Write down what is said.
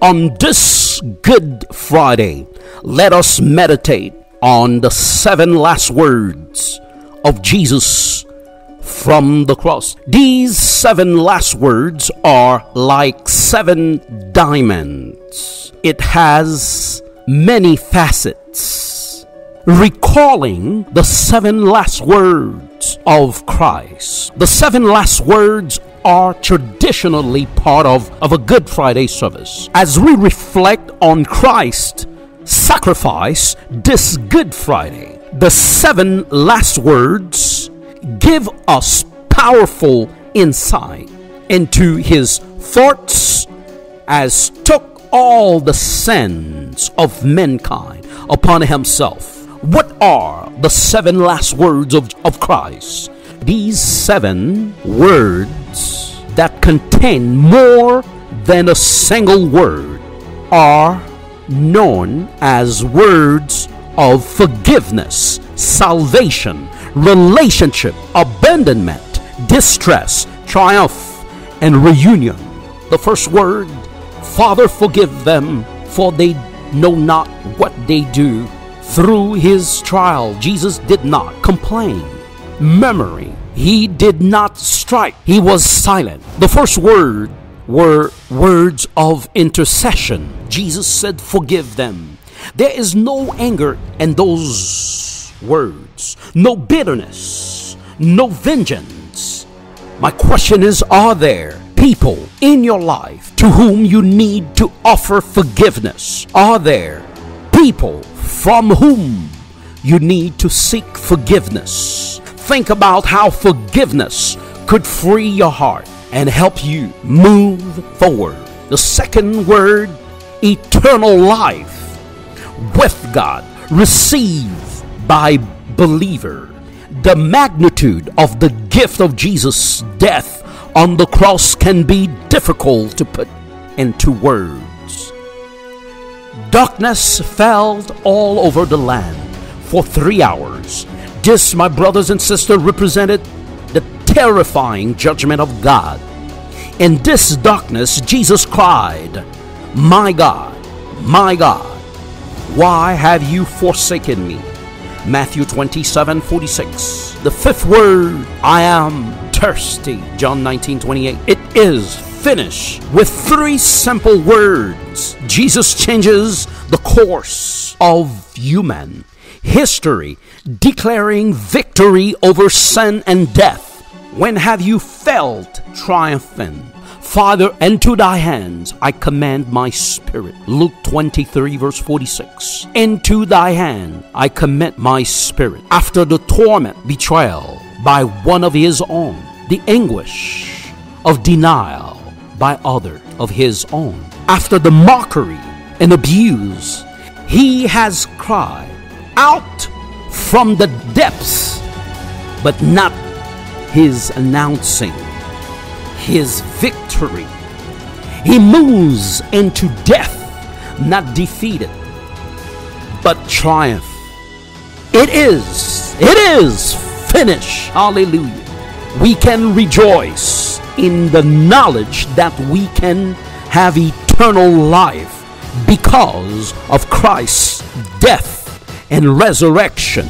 On this Good Friday, let us meditate on the 7 last words of Jesus from the cross. These 7 last words are like 7 diamonds. It has many facets, recalling the 7 last words of Christ. The 7 last words are traditionally part of a Good Friday service. As we reflect on Christ's sacrifice this Good Friday, the 7 last words give us powerful insight into his thoughts as took all the sins of mankind upon himself. What are the 7 last words of Christ? These 7 words that contain more than a single word are known as words of forgiveness, salvation, relationship, abandonment, distress, triumph, and reunion. The first word, Father, forgive them, for they know not what they do. Through his trial, Jesus did not complain. Memory, he did not strike. He was silent. The first word were words of intercession. Jesus said, forgive them. There is no anger in those words, no bitterness, no vengeance. My question is, are there people in your life to whom you need to offer forgiveness? Are there people from whom you need to seek forgiveness? Think about how forgiveness could free your heart and help you move forward. The second word, eternal life with God, received by believer. The magnitude of the gift of Jesus' death on the cross can be difficult to put into words. Darkness fell all over the land for 3 hours. This, my brothers and sisters, represented the terrifying judgment of God. In this darkness, Jesus cried, my God, why have you forsaken me? Matthew 27:46. The fifth word, I am thirsty. John 19:28. It is finished. With 3 simple words, Jesus changes the course of human history, declaring victory over sin and death. When have you felt triumphant? Father, into thy hands I commend my spirit. Luke 23:46. Into thy hand I commit my spirit. After the torment, betrayal by one of his own, the anguish of denial by other of his own, after the mockery and abuse, he has cried out from the depths, but not his announcing his victory. He moves into death, not defeated, but triumph. It is finished. Hallelujah. We can rejoice in the knowledge that we can have eternal life because of Christ's death and resurrection.